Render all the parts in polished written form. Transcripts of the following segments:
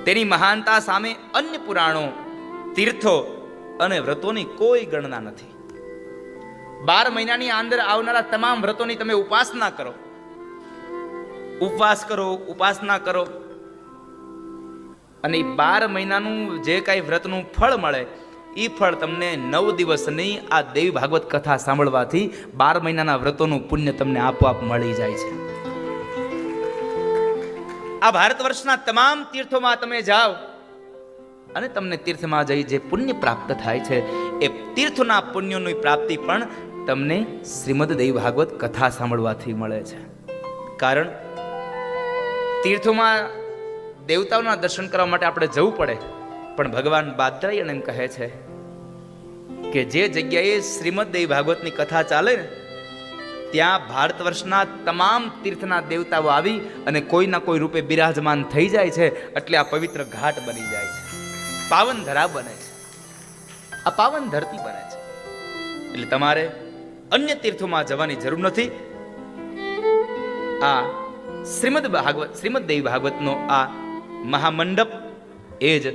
તેની મહાનતા સામે અન્ય પુરાણો, તીર્થો અને વ્રતોની કોઈ ગણના નથી. 12 મહિનાની અંદર આવનારા તમામ વ્રતોની તમે ઉપાસના કરો, ઉપવાસ કરો, ઉપાસના કરો, અને 12 મહિનાનું જે કાંઈ વ્રતનું ફળ મળે એ ફળ તમને 9 દિવસની આ દેવી ભાગવત કથા સાંભળવાથી 12 મહિનાના વ્રતોનું પુણ્ય તમને આપોઆપ મળી જાય છે. આ ભારત વર્ષના તમામ તીર્થોમાં તમે જાઓ અને તમને તીર્થમાં જઈ જે પુણ્ય પ્રાપ્ત થાય છે એ તીર્થોના પુણ્યોની પ્રાપ્તિ પણ તમને શ્રીમદ દેવી ભાગવત કથા સાંભળવાથી મળે છે. કારણ તીર્થોમાં દેવતાઓના દર્શન કરવા માટે આપણે જવું પડે, પણ ભગવાન બાદરાયણ એમ કહે છે કે જે જગ્યાએ શ્રીમદ દેવી ભાગવતની કથા ચાલે ને ત્યાં ભારત વર્ષના તમામ તીર્થના દેવતાઓ આવી અને કોઈના કોઈ રૂપે બિરાજમાન થઈ જાય છે. એટલે આ પવિત્ર ઘાટ બની જાય છે, પાવન ધરા બને છે, આ પાવન ધરતી બને છે. એટલે તમારે અન્ય તીર્થોમાં જવાની જરૂર નથી. આ શ્રીમદ દેવી ભાગવતનો આ મહામંડપ એ જ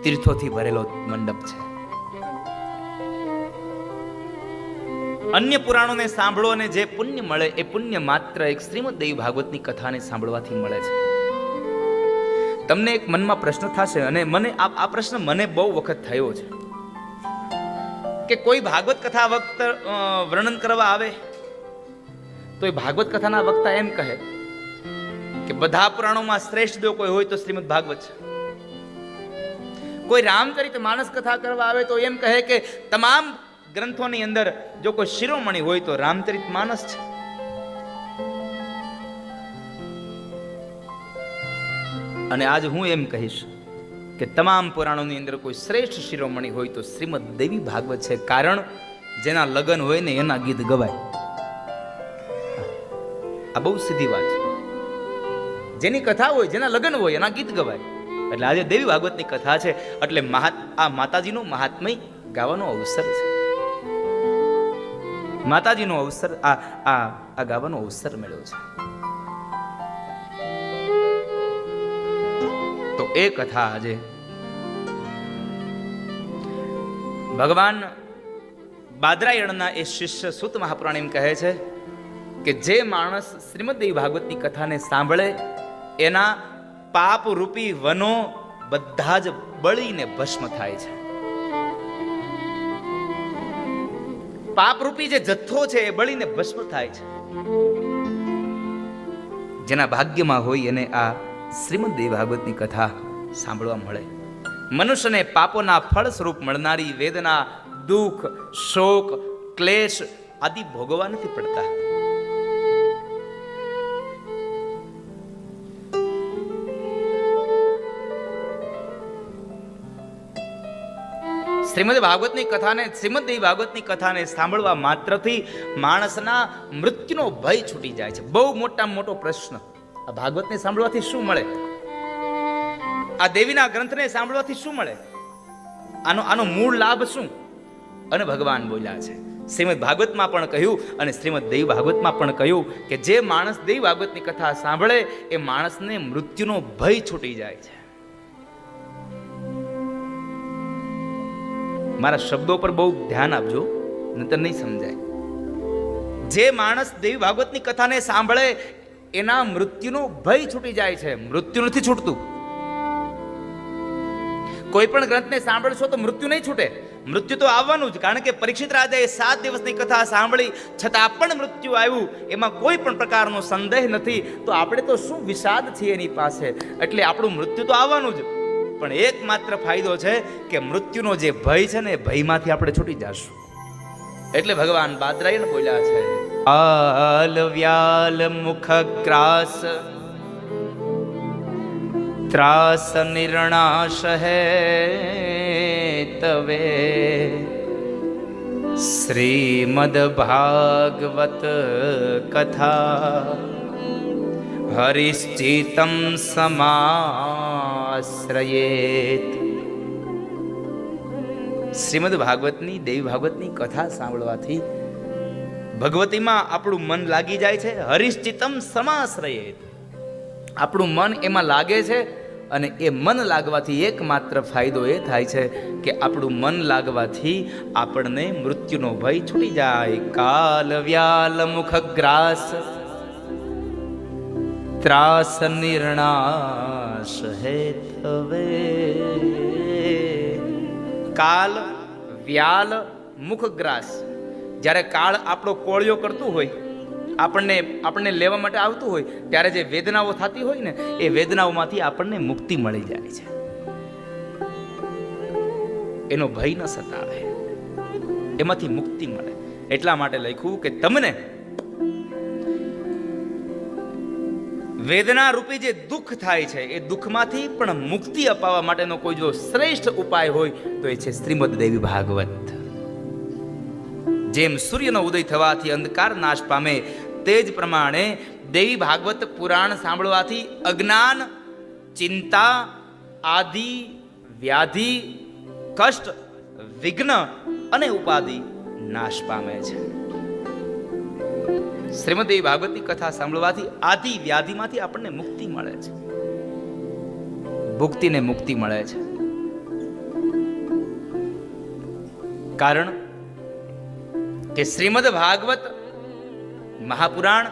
તીર્થોથી ભરેલો મંડપ છે. અન્ય પુરાણોને સાંભળો અને જે પુણ્ય મળે એ પુણ્ય માત્ર એક શ્રીમદ દેવી ભાગવતની કથાને સાંભળવાથી મળે છે. તમને એક મનમાં પ્રશ્ન થશે, અને મને આ પ્રશ્ન મને બહુ વખત થયો છે કે કોઈ ભાગવત કથા વર્ણન કરવા આવે તો એ ભાગવત કથાના વક્તા એમ કહે કે બધા પુરાણોમાં શ્રેષ્ઠ જો કોઈ હોય તો શ્રીમદ ભાગવત છે. કોઈ રામચરિત માનસ કથા કરવા આવે તો એમ કહે કે તમામ ગ્રંથોની અંદર જો કોઈ શિરોમણી હોય તો રામચરિત માનસ છે. અને આજ હું એમ કહીશ કે તમામ પુરાણોની અંદર કોઈ શ્રેષ્ઠ શિરોમણી હોય તો શ્રીમદ દેવી ભાગવત છે. કારણ જેના લગ્ન હોય ને એના ગીત ગવાય. આ બહુ સીધી વાત છે. જેની કથા હોય, જેના લગ્ન હોય એના ગીત ગવાય. એટલે આજે દેવી ભાગવતની કથા છે એટલે આ માતાજીનું મહાત્મય ગાવાનો અવસર છે. માતાજીનો અવસર આ ગાવાનો અવસર મળ્યો છે. તો એ કથા આજે ભગવાન બાદરાયણના એ શિષ્ય સૂત મહાપુરાણ એમ કહે છે કે જે માણસ શ્રીમદ દેવી ભાગવતની કથાને સાંભળે એના પાપ રૂપી વનો બધા જ બળીને ભસ્મ થાય છે. પાપ રૂપી જે જથ્થો છે એ બળીને ભસ્મ થાય છે. જેના ભાગ્યમાં હોય એને આ શ્રીમદ દેવી ભાગવતની કથા સાંભળવા મળે. મનુષ્યને પાપોના ફળ સ્વરૂપ મળનારી વેદના, દુઃખ, શોક, ક્લેશ આદિ ભોગવવા નથી પડતા. શ્રીમદ ભાગવતની કથાને, શ્રીમદ દેવી ભાગવતની કથાને સાંભળવા માત્રથી માણસના મૃત્યુનો ભય છૂટી જાય છે. બહુ મોટામાં મોટો પ્રશ્ન, આ ભાગવતને સાંભળવાથી શું મળે? આ દેવીના ગ્રંથને સાંભળવાથી શું મળે? આનો મૂળ લાભ શું? અને ભગવાન બોલ્યા છે શ્રીમદ ભાગવતમાં પણ કહ્યું અને શ્રીમદ દેવી ભાગવતમાં પણ કહ્યું કે જે માણસ દેવી ભાગવતની કથા સાંભળે એ માણસને મૃત્યુનો ભય છૂટી જાય છે. મારા શબ્દો પર બહુ ધ્યાન આપજો, નહીતર નહીં સમજાય. જે માણસ દેવી ભાગવતની કથાને સાંભળે એના મૃત્યુનો ભય છૂટી જાય છે. મૃત્યુ નથી છૂટતું. કોઈ પણ ગ્રંથને સાંભળશો તો મૃત્યુ નહીં છૂટે. મૃત્યુ તો આવવાનું જ, કારણ કે પરીક્ષિત રાજાએ 7 દિવસની કથા સાંભળી છતાં પણ મૃત્યુ આવ્યું, એમાં કોઈ પણ પ્રકારનો સંદેહ નથી. તો આપણે તો શું વિષાદ છીએ એની પાસે. એટલે આપણું મૃત્યુ તો આવવાનું જ, પણ એકમાત્ર ફાયદો છે કે મૃત્યુનો જે ભય છે ને એ ભયમાંથી આપણે છૂટી જશું. એટલે ભગવાન બાદરાયણ બોલ્યા છે, આલ વ્યાલ મુખ ગ્રાસ ત્રાસ નિર્ણાશ હે તવે શ્રીમદ ભાગવત કથા હરિશ્ચિતમ સમાશ્રયેત. શ્રીમદ ભાગવતની, દેવી ભાગવતની કથા સાંભળવાથી ભગવતીમાં આપણું મન લાગી જાય છે. હરિશ્ચિતમ સમાશ્રયેત, આપણું મન એમાં લાગે છે અને એ મન લાગવાથી એકમાત્ર ફાયદો એ થાય છે કે આપણું મન લાગવાથી આપણને મૃત્યુનો ભય છૂટી જાય. કાલ વ્યાલ મુખ ગ્રાસ ત્રાસ નિર્ણાશ હેતવે. કાલ વ્યાલ મુખગ્રાસ, જ્યારે કાળ આપણો કોળિયો કરતું હોય, આપણને લેવા માટે આવતું હોય, ત્યારે જે વેદનાઓ થતી હોય ને, એ વેદનાઓમાંથી આપણને મુક્તિ મળી જાય છે. એનો ભય ન સતાવે, એમાંથી મુક્તિ મળે. એટલા માટે લખ્યું કે તમને વેદના રૂપી જે દુઃખ થાય છે, એ દુઃખમાંથી પણ મુક્તિ અપાવવા માટેનો કોઈ જો શ્રેષ્ઠ ઉપાય હોય તો એ છે શ્રીમદ દેવી ભાગવત. જેમ સૂર્યનો ઉદય થવાથી અંધકાર નાશ પામે, તે જ પ્રમાણે દેવી ભાગવત પુરાણ સાંભળવાથી અજ્ઞાન, ચિંતા, આદિ, વ્યાધિ, કષ્ટ, વિઘ્ન અને ઉપાધિ નાશ પામે છે. શ્રીમદ દેવી ભાગવતની કથા સાંભળવાથી આદિ વ્યાધિમાંથી આપણને મુક્તિ મળે છે, ભુક્તિને મુક્તિ મળે છે. કારણ કે શ્રીમદ ભાગવત મહાપુરાણ,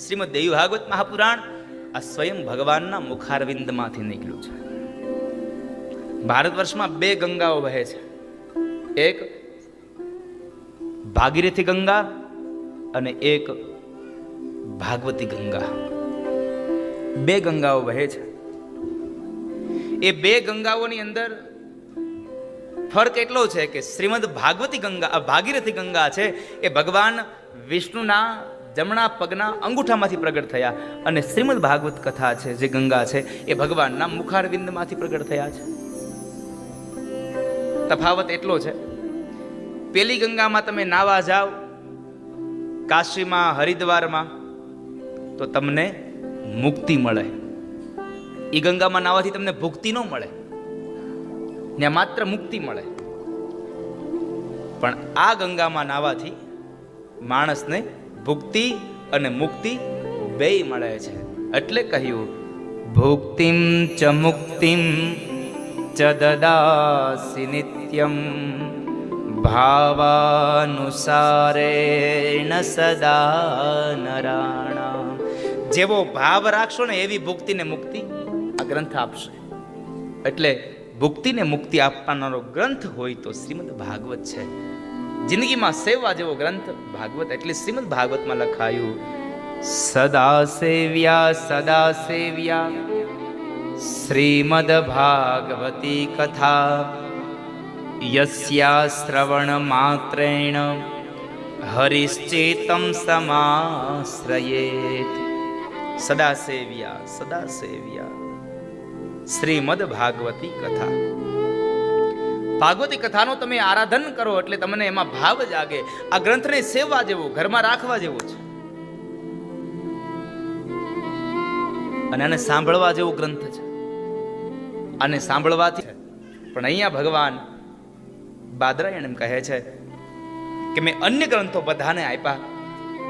શ્રીમદ દેવી ભાગવત મહાપુરાણ આ સ્વયં ભગવાનના મુખારવિંદમાંથી નીકળ્યું છે. ભારત વર્ષમાં 2 ગંગાઓ વહે છે. એક ભાગીરથી ગંગા અને એક ભાગવતી ગંગા. 2 ગંગાઓ વહે છે. એ 2 ગંગાઓની અંદર ફરક એટલો છે કે શ્રીમદ ભાગવતી ગંગા, ભાગીરથી ગંગા છે, એ ભગવાન વિષ્ણુના જમણા પગના અંગૂઠામાંથી પ્રગટ થયા, અને શ્રીમદ ભાગવત કથા છે જે ગંગા છે એ ભગવાનના મુખારવિંદમાંથી પ્રગટ થયા છે. તફાવત એટલો છે, પેલી ગંગામાં તમે નાવા જાઓ કાશીમાં, હરિદ્વારમાં, તો તમને મુક્તિ મળે. એ ગંગામાં નાવાથી તમને ભુક્તિ ન મળે, ને માત્ર મુક્તિ મળે. પણ આ ગંગામાં નાવાથી માણસને ભુક્તિ અને મુક્તિ બેય મળે છે. એટલે કહ્યું ભુક્તિમ ચ મુક્તિમ ચ દદાસી નિત્યમ ભાવાનુસારેણ સદા નરાણામ. જેવો ભાવ રાખશો ને એવી ભુક્તિ ને મુક્તિ આ ગ્રંથ આપશે. એટલે ભુક્તિ ને મુક્તિ આપવાનો ગ્રંથ હોય તો શ્રીમદ ભાગવત છે. જિંદગીમાં સેવા જેવો ગ્રંથ ભાગવત. એટલે શ્રીમદ ભાગવતમાં લખાયું સદા સેવ્યા શ્રીમદ ભાગવતી કથા યસ્યા શ્રવણ માત્રેણ હરિશ્ચેતમ સમાશ્રયેત. સદા સેવ્યા શ્રીમદ ભાગવતી કથા. ભાગવતી કથાનો તમે આરાધન કરો એટલે તમને એમાં ભાવ જાગે. આ ગ્રંથને સેવા જેવો, ઘરમાં રાખવા જેવો છે, અને આને સાંભળવા જેવો ગ્રંથ છે. આને સાંભળવાથી પણ અહીંયા ભગવાન બાદરાયણ એમ કહે છે કે મેં અન્ય ગ્રંથો બધાને આપ્યા,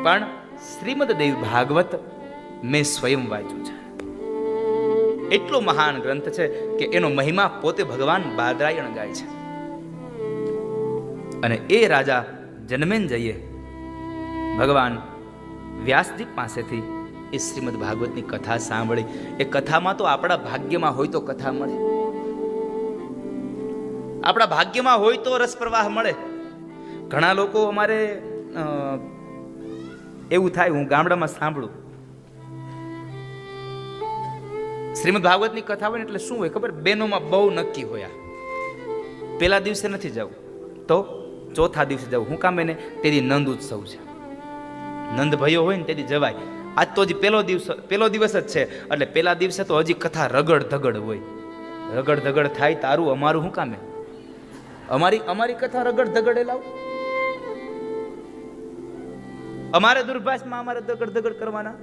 પણ શ્રીમદ દેવી ભાગવત મેં સ્વયં વાંચ્યું છે. એટલો મહાન ગ્રંથ છે કે એનો મહિમા પોતે ભગવાન બાદરાયણ ગાય છે. અને એ રાજા જનમેજયે ભગવાન વ્યાસજી પાસેથી એ શ્રીમદ ભાગવતની કથા સાંભળી. એ કથામાં તો આપણા ભાગ્યમાં હોય તો કથા મળે, આપણા ભાગ્યમાં હોય તો રસ પ્રવાહ મળે. ઘણા લોકો અમારે એવું થાય, હું ગામડામાં સાંભળું, શ્રીમદ ભાગવતની કથા હોય ને એટલે શું હોય ખબર, બહેનોમાં બહુ નક્કી હોય, પેલા દિવસે નથી જવું તો ચોથા દિવસે જવું. હું કામ એને તેથી નંદ ઉત્સવ છે, નંદ ભયો હોય ને તેથી જવાય. આજ તો હજી પેલો દિવસ જ છે, એટલે પેલા દિવસે તો હજી કથા રગડ ધગડ હોય. રગડ ધગડ થાય તારું અમારું શું કામે, અમારી કથા રગડ ધગડે લાવ. અમારે દુર્ભાષમાં અમારે દગડ ધગડ કરવાના.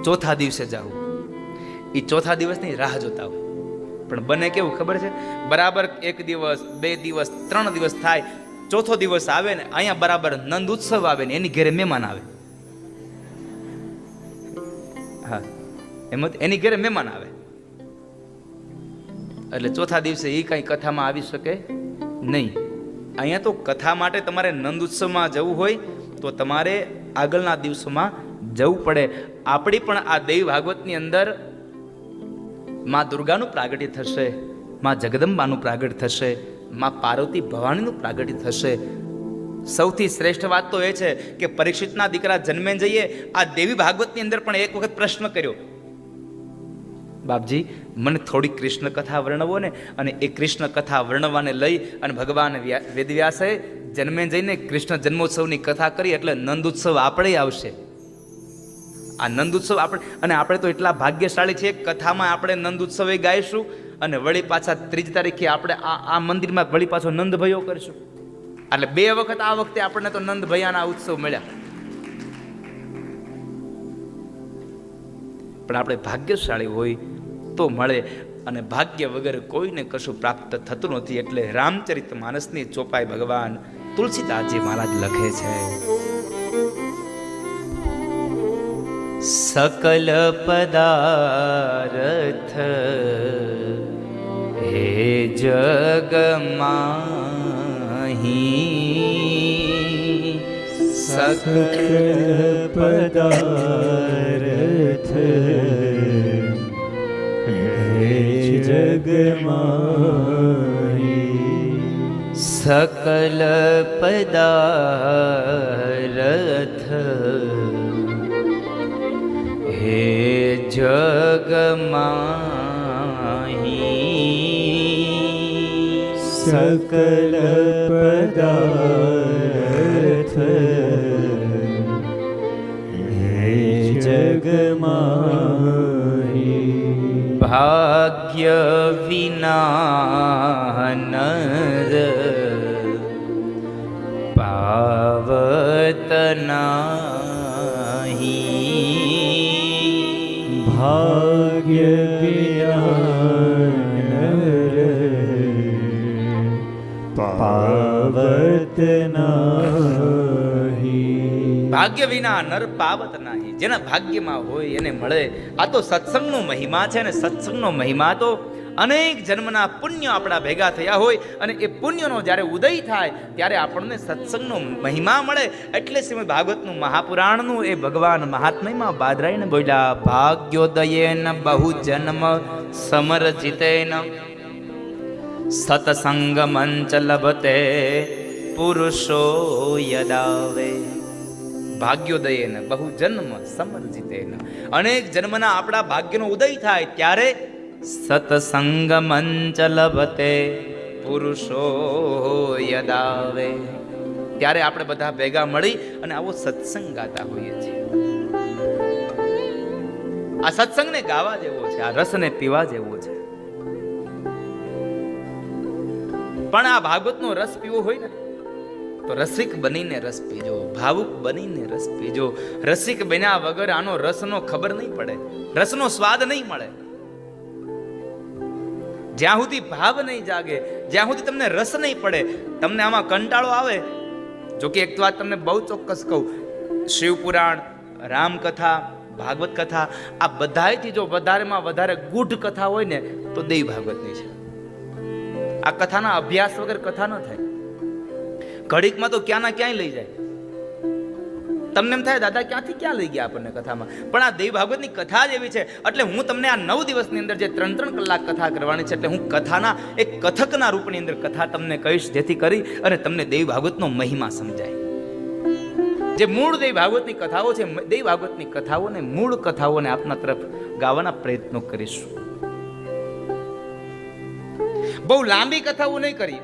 ચોથા દિવસે જાવ, એ ચોથા દિવસની રાહ જોતા હોય. પણ બને કેવું ખબર છે, બરાબર 1 દિવસ 2 દિવસ 3 દિવસ થાય ચોથો દિવસ આવે ને અહીંયા બરાબર નંદ ઉત્સવ આવે ને એની ઘરે મહેમાન આવે. હા, એમ એની ઘરે મહેમાન આવે એટલે ચોથા દિવસે એ કઈ કથામાં આવી શકે નહીં. અહીંયા તો કથા માટે તમારે નંદ ઉત્સવમાં જવું હોય તો તમારે આગળના દિવસોમાં જવું પડે. આપણી પણ આ દેવી ભાગવતની અંદર માં દુર્ગાનું પ્રાગટ્ય થશે, માં જગદંબાનું પ્રાગટ્ય થશે, માં પાર્વતી ભવાનીનું પ્રાગટ્ય થશે. સૌથી શ્રેષ્ઠ વાત તો એ છે કે પરીક્ષિતના દીકરા જન્મે જઈએ આ દેવી ભાગવતની અંદર પણ એક વખત પ્રશ્ન કર્યો, બાપજી મને થોડી કૃષ્ણ કથા વર્ણવો ને. અને એ કૃષ્ણ કથા વર્ણવાને લઈ અને ભગવાન વેદવ્યાસે જન્મે જઈને કૃષ્ણ જન્મોત્સવની કથા કરી એટલે નંદ ઉત્સવ આપણે આવશે. આ નંદ ઉત્સવ આપણે તો એટલા ભાગ્યશાળી છીએ, કથામાં આપણે નંદ ઉત્સવ ગાઈશું અને વળી પાછા 3 તારીખે આપણે આ મંદિરમાં વળી પાછો નંદ ભયો કરીશું. એટલે 2 વખત આ વખતે આપણને તો નંદ ભયાના ઉત્સવ મળ્યા. પણ આપણે ભાગ્યશાળી હોય તો મળે, અને ભાગ્ય વગર કોઈને કશું પ્રાપ્ત થતું નથી. એટલે રામચરિત માનસની ચોપાઈ ભગવાન તુલસીદાસજી મહારાજ લખે છે, સકલ પદાર્થ હે જગમાહી, સકલ પદાર્થ હે જગમાહી, સકલ પદાર્થ હે જગમાહી, સકલ પદાર્થ હે જગમાહી, ભાગ્ય વિના નર પાવત નાહી, ભાગ્ય પાવત નાહી, ભાગ્ય વિના નર પાવત નાહી. જેના ભાગ્યમાં હોય એને મળે. આ તો સત્સંગનો મહિમા છે, અને સત્સંગનો મહિમા તો અનેક જન્મના પુણ્ય આપણા ભેગા થયા હોય અને એ પુણ્યનો જ્યારે ઉદય થાય ત્યારે આપણને સત્સંગનો મહિમા મળે. એટલે શ્રીમદ ભાગવતનું મહાપુરાણનું એ ભગવાન મહાત્મ્યમાં બાદરાઈને બોલ્યા, ભાગ્યોદયેન બહુ જન્મ સમરજિતેન સત્સંગ મંચ લભતે પુરુષો યદાવે. ભાગ્યોદયેન બહુ જન્મ સમર્જિતેન, અનેક જન્મના આપણા ભાગ્યનો ઉદય થાય ત્યારે સત્સંગ મંચ લભતે પુરુષો યદાવે. ત્યારે આપણે બધા ભેગા મળી અને આવો સત્સંગ ગાતા હોઈએ છીએ. આ સત્સંગને ગાવા જેવો છે, આ રસને પીવા જેવો છે. પણ આ ભાગવતનો રસ પીવો હોય ને તો રસિક બનીને રસ પીજો, ભાવુક બનીને રસ પીજો. રસિક બન્યા વગર આનો રસનો ખબર નહીં પડે, રસનો સ્વાદ નહીં મળે. જ્યાં સુધી ભાવ નહીં જાગે, જ્યાં સુધી તમને રસ નહીં પડે, તમને આમાં કંટાળો આવે. જોકે એક વાત તમને બહુ ચોક્કસ કહું, શિવપુરાણ, રામકથા, ભાગવત કથા આ બધાયથી જો વધારેમાં વધારે ગૂઢ કથા હોય ને તો દેવી ભાગવતની છે. આ કથાના અભ્યાસ વગર કથા ન થાય. ઘડીકમાં તો ક્યાંના ક્યાંય લઈ જાય. તમને એમ થાય દાદા ક્યાંથી ક્યાં લઈ ગયા આપણને કથામાં. પણ આ દેવી ભાગવતની કથા જ એવી છે. એટલે હું તમને આ 9 દિવસની અંદર જે 3-3 કલાક કથા કરવાની છે, એટલે હું કથાના એક કથકના રૂપની અંદર કથા તમને કહીશ, જેથી કરી અને તમને દેવી ભાગવતનો મહિમા સમજાય. જે મૂળ દેવી ભાગવતની કથાઓ છે, દેવી ભાગવતની કથાઓને, મૂળ કથાઓને આપના તરફ ગાવાના પ્રયત્નો કરીશું. બહુ લાંબી કથાઓ નહીં કરી.